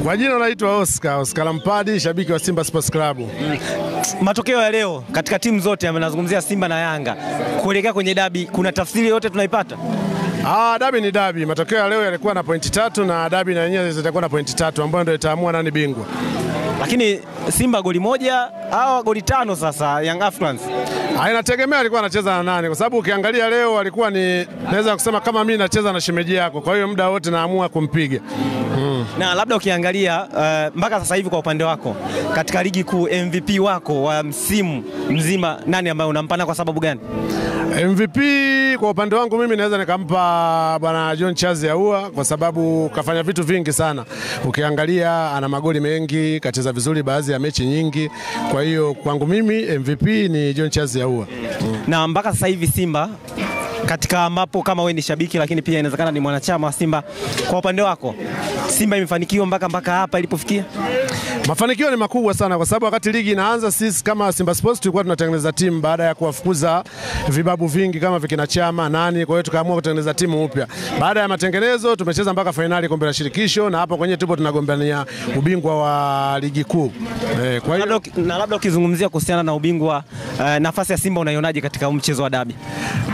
Kwa jina naitwa Oscar Lampadi, shabiki wa Simba Sports Club. Matokeo ya leo katika timu zote yanazungumzia Simba na Yanga kuelekea kwenye dabi, kuna tafsiri yote tunaipata? Dabi ni dabi. Matokeo ya leo yalikuwa na pointi 3 na dabi na yenyewe zitakuwa na pointi 3 ambayo ndio itaamua nani bingwa. Lakini Simba goli moja au goli 5 sasa Young Africans? Inategemea alikuwa anacheza na nani, kwa sababu ukiangalia leo alikuwa ni, naweza kusema kama mimi nacheza na shemeji yako, kwa hiyo muda wote naamua kumpiga. Na labda ukiangalia mpaka sasa hivi kwa upande wako katika ligi kuu, MVP wako wa msimu mzima nani ambaye unampana, kwa sababu gani? MVP kwa upande wangu mimi naweza nikampa bwana John Charles Ahoua, kwa sababu kafanya vitu vingi sana. Ukiangalia ana magoli mengi, kacheza vizuri baadhi ya mechi nyingi. Kwa hiyo kwangu mimi MVP ni John Charles Ahoua. Na mpaka sasa hivi Simba katika ambapo kama wewe ni shabiki lakini pia inawezekana ni mwanachama wa Simba, kwa upande wako Simba imefanikiwa mpaka hapa ilipofikia? Mafanikio ni makubwa sana, kwa sababu wakati ligi inaanza sisi kama Simba Sports tulikuwa tunatengeneza timu baada ya kuwafukuza vibabu vingi kama vikina Chama nani. Kwa hiyo tukaamua kutengeneza timu upya. Baada ya matengenezo tumecheza mpaka finali kombe la shirikisho, na hapo kwenye tupo tunagombania ubingwa wa ligi kuu. Kwa hiyo labda ukizungumzia kuhusiana na ubingwa, nafasi ya Simba unaionaje katika mchezo wa dabi?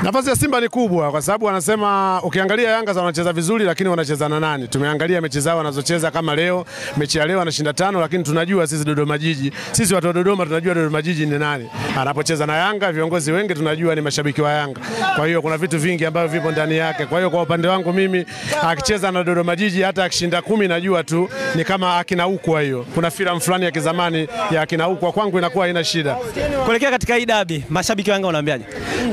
Nafasi ya Simba ni kubwa, kwa sababu wanasema ukiangalia Yanga wanacheza vizuri, lakini wanacheza na nani? Tumeangalia mechi zao wanazocheza, kama leo mechi ya leo anashinda 5, lakini tunajua sisi Dodoma Jiji, sisi watu wa Dodoma tunajua Dodoma Jiji ni nani. Anapocheza na Yanga viongozi wengi tunajua ni mashabiki wa Yanga. Kwa hiyo kuna vitu vingi ambavyo vipo ndani yake. Kwa hiyo kwa upande wangu mimi akicheza na Dodoma Jiji hata akishinda 10 najua tu ni kama akina Ukwa. Hiyo kuna filamu fulani ya kizamani ya akina Ukwa, kwangu inakuwa haina shida. Kuelekea katika hii dabi, mashabiki wa Yanga wanaambiaje?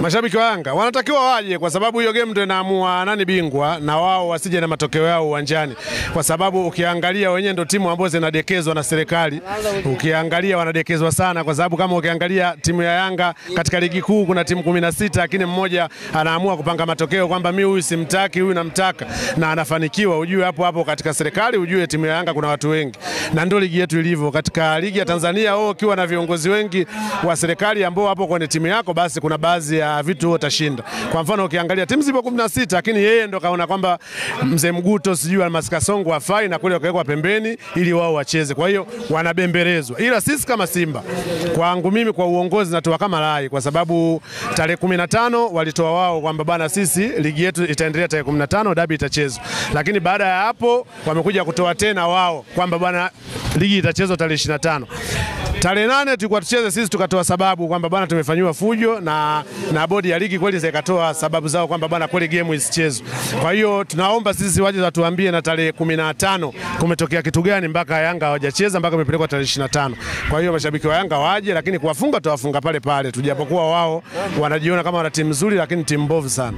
Mashabiki wa Yanga wanatakiwa waje, kwa sababu hiyo game ndio inaamua nani bingwa, na wao wasije na matokeo yao uwanjani, kwa sababu ukiangalia wenyewe ndio timu ambazo zinadekezwa na serikali. Ukiangalia wanadekezwa sana, kwa sababu kama ukiangalia timu ya Yanga katika ligi kuu kuna timu 16, lakini mmoja anaamua kupanga matokeo kwamba mimi huyu simtaki, huyu namtaka, na anafanikiwa. Ujue hapo katika serikali, ujue timu ya Yanga kuna watu wengi, na ndio ligi yetu ilivyo. Katika ligi ya Tanzania ukiwa na viongozi wengi wa serikali ambao hapo kwenye timu yako, basi kuna baadhi ya vitu utashinda. Kwa mfano ukiangalia timu zipo 16, lakini yeye ndo kaona kwamba Mzee Mguto sijui Almasika Songo hafai, na kule wakawekwa pembeni ili wao wacheze. Kwa hiyo wanabembelezwa. Ila sisi kama Simba, kwangu mimi kwa uongozi natoa kama rai, kwa sababu tarehe 15 walitoa wao kwamba bana sisi ligi yetu itaendelea tarehe 15, dabi itachezwa. Lakini baada ya hapo wamekuja kutoa tena wao kwamba bana ligi itachezwa tarehe 25. Tarehe 8 tulikuwa tucheze sisi, tukatoa sababu kwamba bana tumefanywa fujo, na bodi ya ligi kweli zikatoa sababu zao kwamba bana kweli game isichezwe. Kwa hiyo tunaomba sisi waje watuambie na tarehe 15 kumetokea kitu gani mpaka Yanga hawajacheza mpaka imepelekwa tarehe 25. Kwa hiyo mashabiki wa Yanga waje, lakini kuwafunga tuwafunga pale pale, tujapokuwa wao wanajiona kama wana timu nzuri lakini timu mbovu sana.